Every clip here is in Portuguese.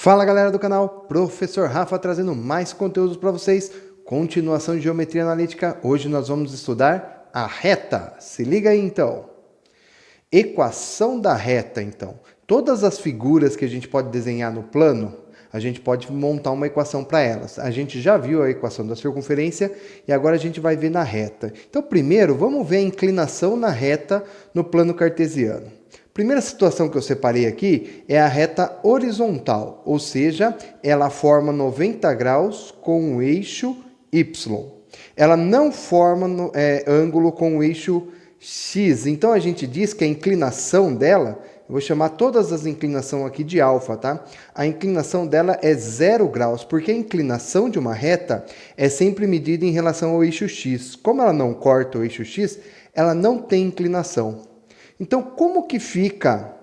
Fala galera do canal, Professor Rafa trazendo mais conteúdos para vocês, continuação de geometria analítica. Hoje nós vamos estudar a reta, se liga aí então. Equação da reta então, todas as figuras que a gente pode desenhar no plano, a gente pode montar uma equação para elas. A gente já viu a equação da circunferência e agora a gente vai ver na reta. Então primeiro vamos ver a inclinação na reta no plano cartesiano. Primeira situação que eu separei aqui é a reta horizontal, ou seja, ela forma 90 graus com o eixo Y. Ela não forma ângulo com o eixo X, então a gente diz que a inclinação dela, eu vou chamar todas as inclinações aqui de alfa, tá? A inclinação dela é 0 graus, porque a inclinação de uma reta é sempre medida em relação ao eixo X. Como ela não corta o eixo X, ela não tem inclinação. Então, como que fica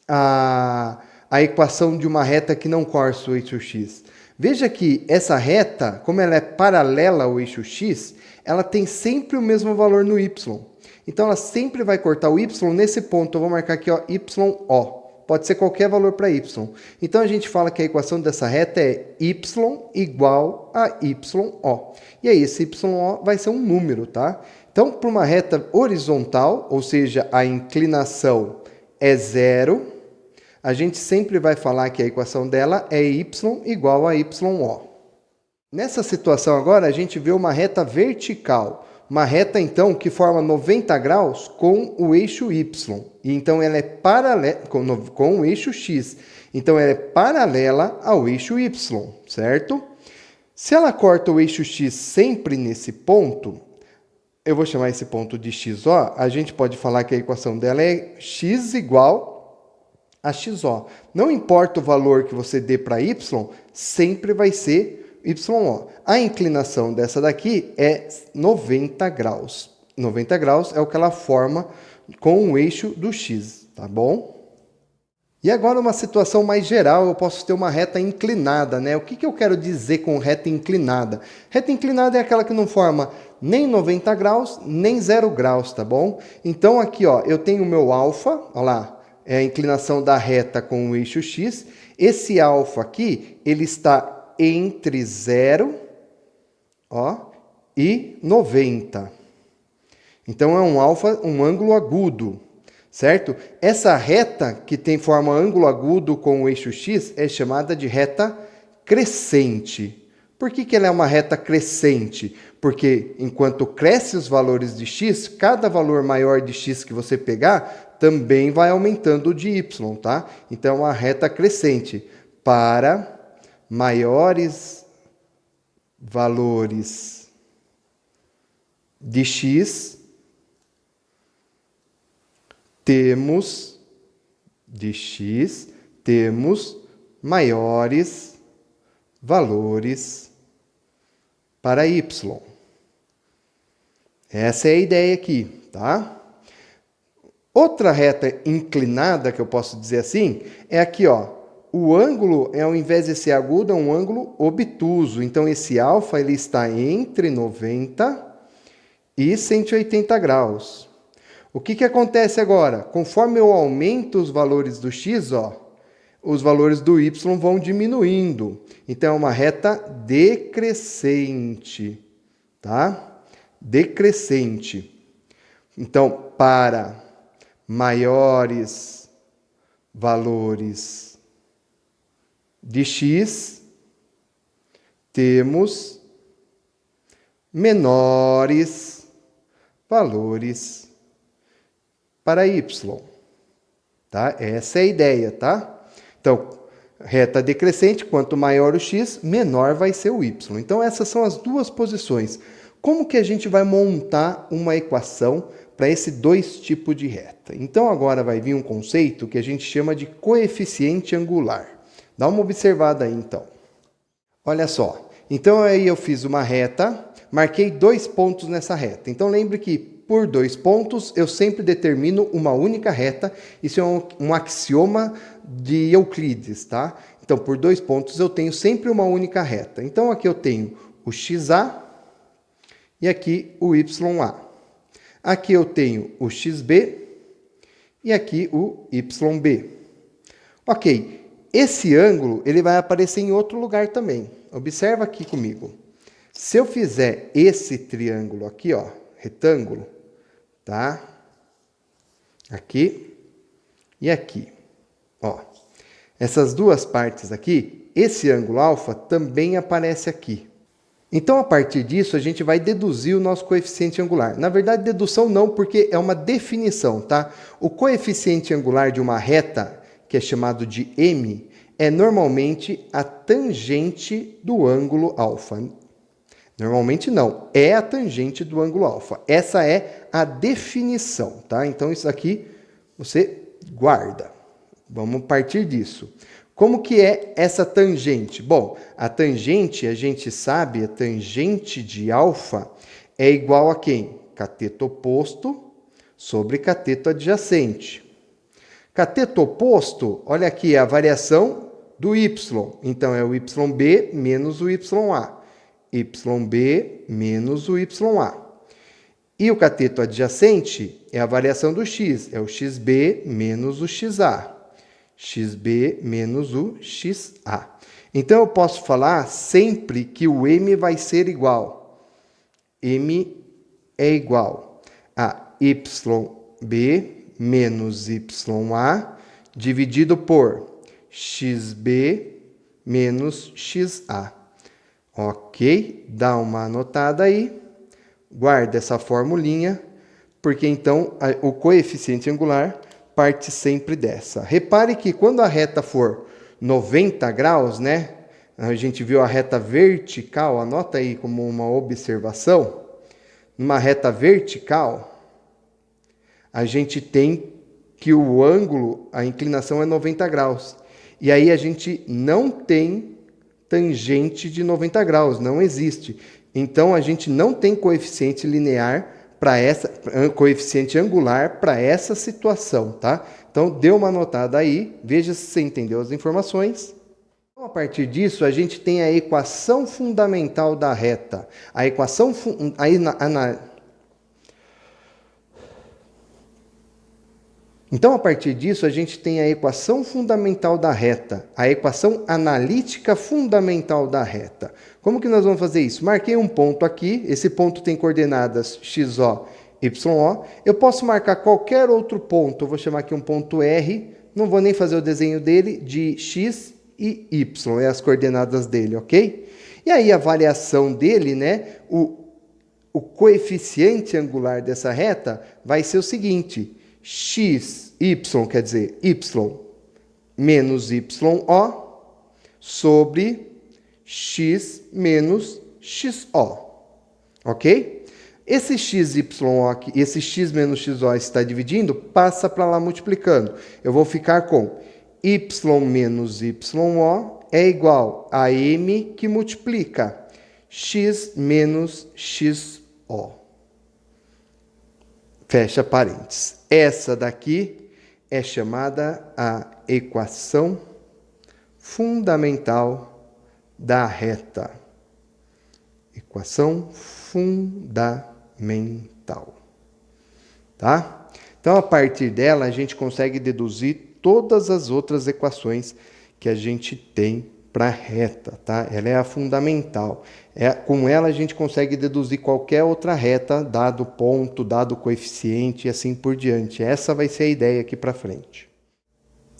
a equação de uma reta que não corta o eixo X? Veja que essa reta, como ela é paralela ao eixo X, ela tem sempre o mesmo valor no Y. Então, ela sempre vai cortar o Y nesse ponto. Eu vou marcar aqui, ó, YO. Pode ser qualquer valor para Y. Então, a gente fala que a equação dessa reta é Y igual a YO. E aí, esse YO vai ser um número, tá? Então, para uma reta horizontal, ou seja, a inclinação é 0, a gente sempre vai falar que a equação dela é y igual a YO. Nessa situação agora, a gente vê uma reta vertical. Uma reta, então, que forma 90 graus com o eixo Y. E, então, ela é paralela com o eixo X. Então, ela é paralela ao eixo Y, certo? Se ela corta o eixo X sempre nesse ponto, eu vou chamar esse ponto de XO, a gente pode falar que a equação dela é x igual a XO. Não importa o valor que você dê para Y, sempre vai ser YO. A inclinação dessa daqui é 90 graus. 90 graus é o que ela forma com o eixo do X, tá bom? E agora uma situação mais geral, eu posso ter uma reta inclinada, né? O que eu quero dizer com reta inclinada? Reta inclinada é aquela que não forma nem 90 graus, nem 0 graus, tá bom? Então aqui, ó, eu tenho o meu alfa, ó lá, é a inclinação da reta com o eixo X. Esse alfa aqui, ele está entre 0, ó, e 90. Então é um alfa, um ângulo agudo. Certo? Essa reta que forma ângulo agudo com o eixo X é chamada de reta crescente. Por que ela é uma reta crescente? Porque enquanto cresce os valores de X, cada valor maior de X que você pegar também vai aumentando o de Y, tá? Então, é uma reta crescente. Para maiores valores de X, temos maiores valores para Y. Essa é a ideia aqui, tá? Outra reta inclinada, que eu posso dizer assim, é aqui, ó. O ângulo, ao invés de ser agudo, é um ângulo obtuso. Então, esse alfa ele está entre 90 e 180 graus. O que acontece agora? Conforme eu aumento os valores do x, ó, os valores do y vão diminuindo. Então, é uma reta decrescente, tá? Decrescente. Então, para maiores valores de x, temos menores valores para y, tá? Essa é a ideia, tá? Então, reta decrescente, quanto maior o x, menor vai ser o y. Então, essas são as duas posições. Como que a gente vai montar uma equação para esses dois tipos de reta? Então, agora vai vir um conceito que a gente chama de coeficiente angular. Dá uma observada aí, então. Olha só. Então, aí eu fiz uma reta, marquei 2 pontos nessa reta. Então, lembre que por 2 pontos, eu sempre determino uma única reta. Isso é um axioma de Euclides, tá? Então, por 2 pontos, eu tenho sempre uma única reta. Então, aqui eu tenho o XA e aqui o YA. Aqui eu tenho o XB e aqui o YB. Ok, Esse ângulo ele vai aparecer em outro lugar também. Observa aqui comigo. Se eu fizer esse triângulo aqui, ó, retângulo, tá? Aqui e aqui, ó. Essas duas partes aqui, esse ângulo alfa também aparece aqui. Então, a partir disso, a gente vai deduzir o nosso coeficiente angular. Na verdade, dedução não, porque é uma definição, tá? O coeficiente angular de uma reta, que é chamado de M, é normalmente a tangente do ângulo alfa. Normalmente não, é a tangente do ângulo alfa. Essa é a definição, tá? Então, isso aqui você guarda. Vamos partir disso. Como que é essa tangente? Bom, a tangente, a gente sabe, a tangente de alfa é igual a quem? Cateto oposto sobre cateto adjacente. Cateto oposto, olha aqui, é a variação do y. Então, é o yb menos o ya. Yb menos o ya. E o cateto adjacente é a variação do x. É o xb menos o xa. Xb menos o xa. Então, eu posso falar sempre que o m vai ser igual. M é igual a yb menos ya dividido por xb menos xa. Ok? Dá uma anotada aí. Guarda essa formulinha, porque então o coeficiente angular parte sempre dessa. Repare que quando a reta for 90 graus, né? A gente viu a reta vertical, anota aí como uma observação. Numa reta vertical, a gente tem que o ângulo, a inclinação é 90 graus. E aí a gente não tem tangente de 90 graus, não existe. Então, a gente não tem coeficiente linear para essa, coeficiente angular para essa situação, tá? Então, dê uma anotada aí, veja se você entendeu as informações. Então, a partir disso, a gente tem a equação fundamental da reta. A equação Então, a partir disso, a gente tem a equação fundamental da reta, a equação analítica fundamental da reta. Como que nós vamos fazer isso? Marquei um ponto aqui, esse ponto tem coordenadas XO, YO. Eu posso marcar qualquer outro ponto, eu vou chamar aqui um ponto R, não vou nem fazer o desenho dele, de X e Y, é as coordenadas dele, ok? E aí a variação dele, né, o coeficiente angular dessa reta vai ser o seguinte: x, y, quer dizer, y menos yo sobre x menos xo, ok? Esse xy aqui, esse x menos xo está dividindo, passa para lá multiplicando. Eu vou ficar com y menos yo é igual a m que multiplica x menos xo. Fecha parênteses. Essa daqui é chamada a equação fundamental da reta. Equação fundamental. Tá? Então, a partir dela, a gente consegue deduzir todas as outras equações que a gente tem para a reta, tá? Ela é a fundamental. Com ela a gente consegue deduzir qualquer outra reta, dado ponto, dado coeficiente e assim por diante. Essa vai ser a ideia aqui para frente.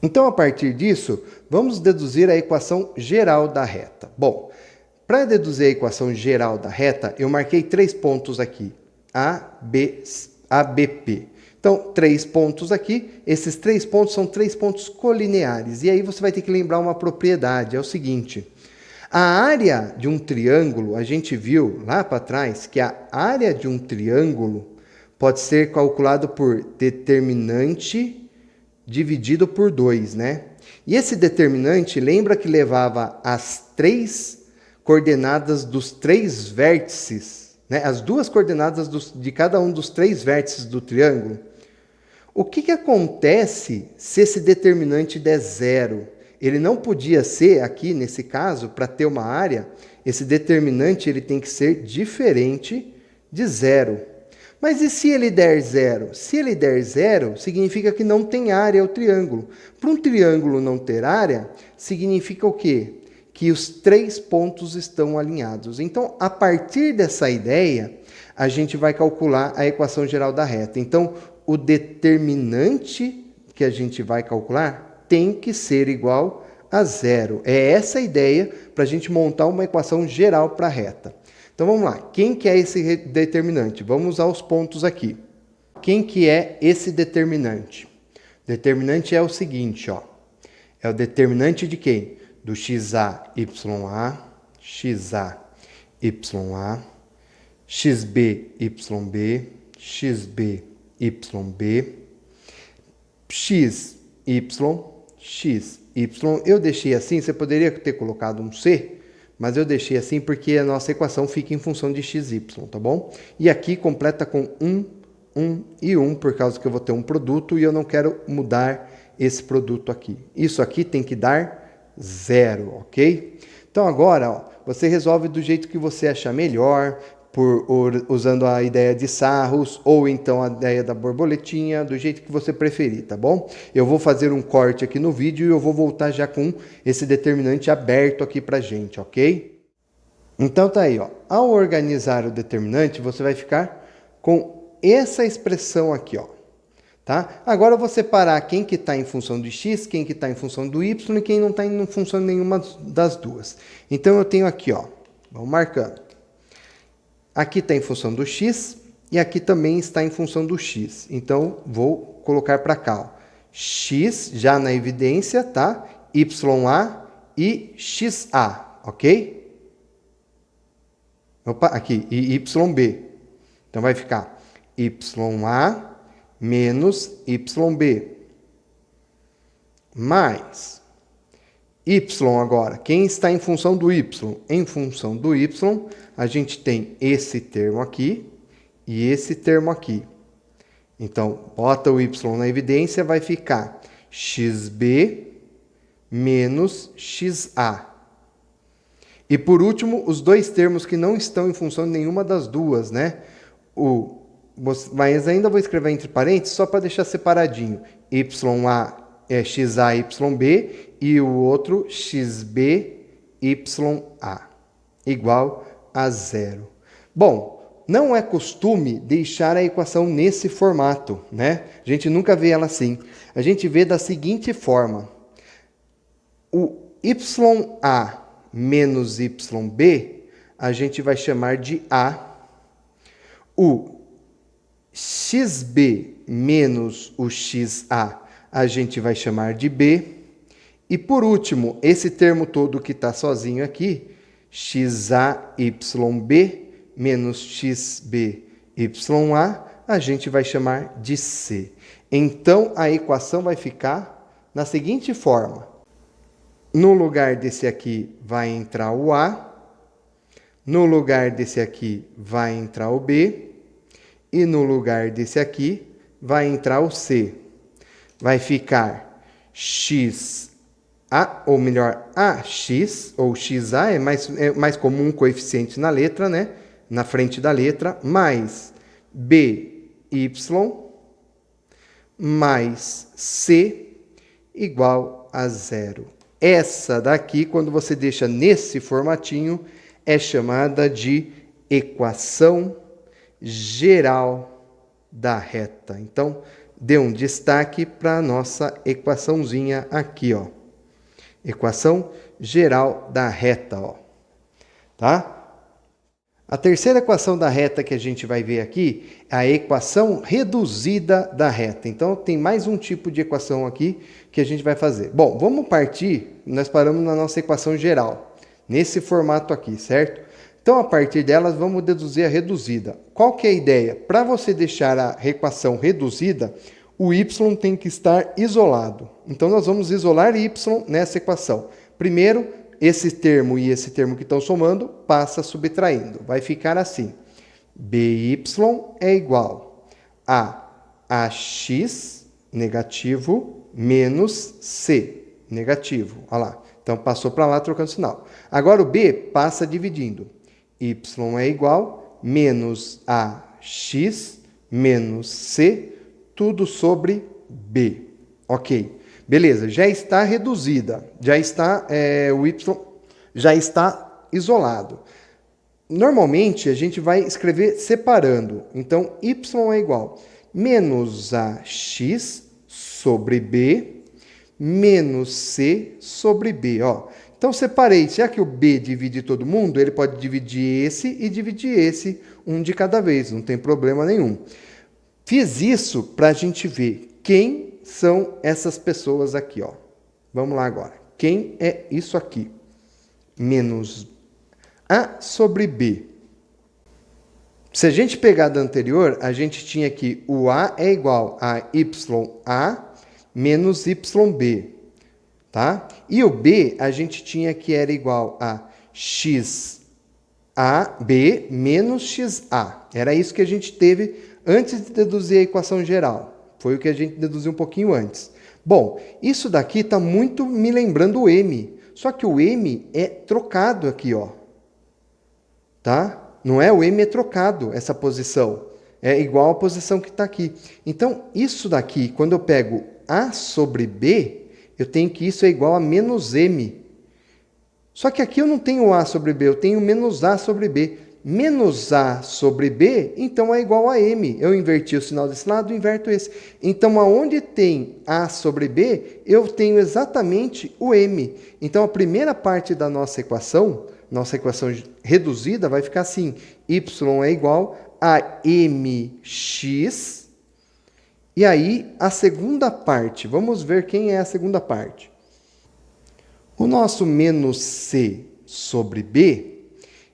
Então, a partir disso, vamos deduzir a equação geral da reta. Bom, para deduzir a equação geral da reta, eu marquei 3 pontos aqui, ABP. Então, 3 pontos aqui, esses 3 pontos são 3 pontos colineares. E aí você vai ter que lembrar uma propriedade, é o seguinte: a área de um triângulo, a gente viu lá para trás que a área de um triângulo pode ser calculado por determinante dividido por 2, né? E esse determinante, lembra que levava as 3 coordenadas dos 3 vértices, né? As 2 coordenadas de cada um dos 3 vértices do triângulo. O que acontece se esse determinante der 0? Ele não podia ser, aqui nesse caso, para ter uma área, esse determinante ele tem que ser diferente de 0. Mas e se ele der zero? Se ele der zero, significa que não tem área o triângulo. Para um triângulo não ter área, significa o quê? Que os 3 pontos estão alinhados. Então, a partir dessa ideia, a gente vai calcular a equação geral da reta. Então, o determinante que a gente vai calcular tem que ser igual a zero. É essa a ideia para a gente montar uma equação geral para a reta. Então vamos lá, quem que é esse determinante? Vamos usar os pontos aqui. Quem que é esse determinante? Determinante é o seguinte, ó. É o determinante de quem? Do xa, ya, xa, ya, xb, yb, xb, yb, x, y. Eu deixei assim, você poderia ter colocado um c, mas eu deixei assim porque a nossa equação fica em função de x, y, tá bom? E aqui completa com 1, 1 e 1, por causa que eu vou ter um produto e eu não quero mudar esse produto aqui. Isso aqui tem que dar zero, ok? Então agora, ó, você resolve do jeito que você achar melhor, usando a ideia de sarros, ou então a ideia da borboletinha, do jeito que você preferir, tá bom? Eu vou fazer um corte aqui no vídeo e eu vou voltar já com esse determinante aberto aqui pra gente, ok? Então tá aí, ó. Ao organizar o determinante, você vai ficar com essa expressão aqui, ó. Tá? Agora eu vou separar quem que está em função do x, quem que está em função do y e quem não está em função de nenhuma das duas. Então eu tenho aqui, ó, vamos marcando. Aqui está em função do x e aqui também está em função do x. Então, vou colocar para cá, ó. X já na evidência, tá? Ya e xa, ok? Opa, aqui, e yb. Então, vai ficar ya menos yb. Mais y agora. Quem está em função do y? Em função do y, a gente tem esse termo aqui e esse termo aqui. Então, bota o y na evidência, vai ficar xb menos xa. E por último, os dois termos que não estão em função de nenhuma das duas, né? Mas ainda vou escrever entre parênteses só para deixar separadinho. Ya é xa, yb e o outro xb, ya, igual a zero. Bom, não é costume deixar a equação nesse formato, né? A gente nunca vê ela assim. A gente vê da seguinte forma. O ya menos yb, a gente vai chamar de a. O xb menos o xa, a gente vai chamar de b. E por último, esse termo todo que está sozinho aqui, xayb menos xbya, a gente vai chamar de c. Então, a equação vai ficar na seguinte forma. No lugar desse aqui vai entrar o a, no lugar desse aqui vai entrar o b, e no lugar desse aqui vai entrar o c. Vai ficar x, ou melhor, ax, ou xa, é mais comum coeficiente na letra, né? Na frente da letra, mais by mais c igual a zero. Essa daqui, quando você deixa nesse formatinho, é chamada de equação geral da reta. Então, dê um destaque para a nossa equaçãozinha aqui, ó. Equação geral da reta, ó. Tá? A terceira equação da reta que a gente vai ver aqui é a equação reduzida da reta. Então, tem mais um tipo de equação aqui que a gente vai fazer. Bom, vamos partir, nós paramos na nossa equação geral, nesse formato aqui, certo? Então, a partir delas, vamos deduzir a reduzida. Qual que é a ideia? Para você deixar a equação reduzida, o y tem que estar isolado. Então, nós vamos isolar y nessa equação. Primeiro, esse termo e esse termo que estão somando, passa subtraindo. Vai ficar assim. By é igual a ax, negativo, menos c, negativo. Olha lá. Então, passou para lá trocando sinal. Agora, o b passa dividindo. Y é igual menos ax menos C, tudo sobre B. Ok. Beleza, já está reduzida, já está, o y já está isolado. Normalmente, a gente vai escrever separando. Então, y é igual menos ax sobre b menos c sobre b. Ó. Então, separei. Já que o b divide todo mundo, ele pode dividir esse e dividir esse, um de cada vez. Não tem problema nenhum. Fiz isso para a gente ver quem são essas pessoas aqui. Ó. Vamos lá agora. Quem é isso aqui? Menos a sobre b. Se a gente pegar da anterior, a gente tinha que o a é igual a ya menos yb, tá? E o b a gente tinha que era igual a xab menos xa. Era isso que a gente teve antes de deduzir a equação geral. Foi o que a gente deduziu um pouquinho antes. Bom, isso daqui está muito me lembrando o m. Só que o m é trocado aqui, ó. Tá? Não é o m é trocado, essa posição. É igual à posição que está aqui. Então, isso daqui, quando eu pego a sobre b, eu tenho que isso é igual a menos m. Só que aqui eu não tenho a sobre b, eu tenho menos a sobre b. Menos a sobre b, então é igual a m. Eu inverti o sinal desse lado, inverto esse. Então, aonde tem a sobre b, eu tenho exatamente o m. Então, a primeira parte da nossa equação reduzida vai ficar assim. Y é igual a mx. E aí, a segunda parte. Vamos ver quem é a segunda parte. O nosso menos c sobre b,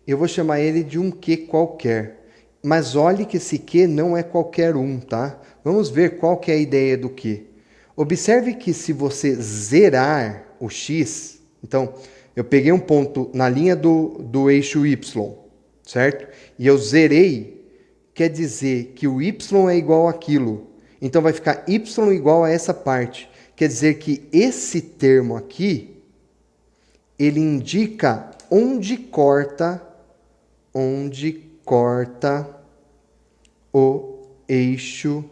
eu vou chamar ele de um q qualquer. Mas olhe que esse q não é qualquer um, tá? Vamos ver qual que é a ideia do q. Observe que se você zerar o x, então, eu peguei um ponto na linha do eixo y, certo? E eu zerei, quer dizer que o y é igual àquilo. Então, vai ficar y igual a essa parte. Quer dizer que esse termo aqui, ele indica onde corta o eixo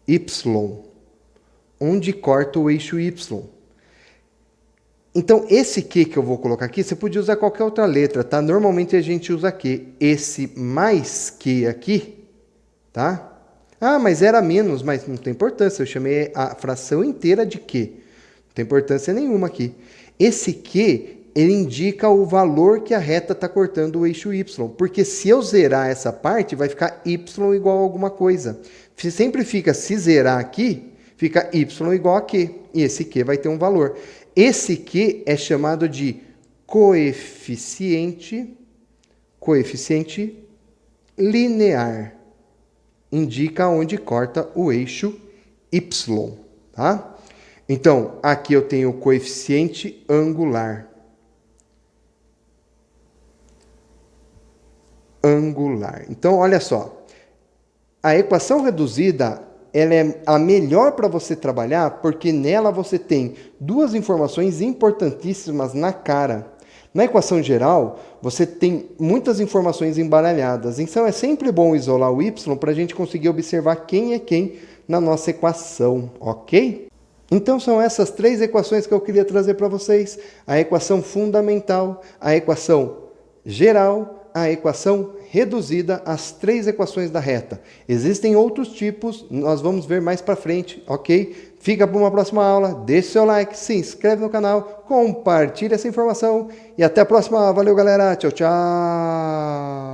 y. Onde corta o eixo y. Então, esse Q que eu vou colocar aqui, você podia usar qualquer outra letra, tá? Normalmente a gente usa Q. Esse mais Q aqui, tá? Ah, mas era menos, mas não tem importância. Eu chamei a fração inteira de Q. Não tem importância nenhuma aqui. Esse Q, ele indica o valor que a reta está cortando o eixo Y. Porque se eu zerar essa parte, vai ficar Y igual a alguma coisa. Sempre fica, se zerar aqui, fica Y igual a Q. E esse Q vai ter um valor. Esse Q é chamado de coeficiente linear. Indica onde corta o eixo Y, tá? Então, aqui eu tenho o coeficiente angular. Então, olha só. A equação reduzida, ela é a melhor para você trabalhar, porque nela você tem duas informações importantíssimas na cara. Na equação geral, você tem muitas informações embaralhadas. Então, é sempre bom isolar o y para a gente conseguir observar quem é quem na nossa equação, ok? Então, são essas três equações que eu queria trazer para vocês. A equação fundamental, a equação geral, a equação reduzida, as três equações da reta. Existem outros tipos, nós vamos ver mais para frente, ok? Fica para uma próxima aula, deixe seu like, se inscreve no canal, compartilhe essa informação e até a próxima. Valeu, galera. Tchau, tchau.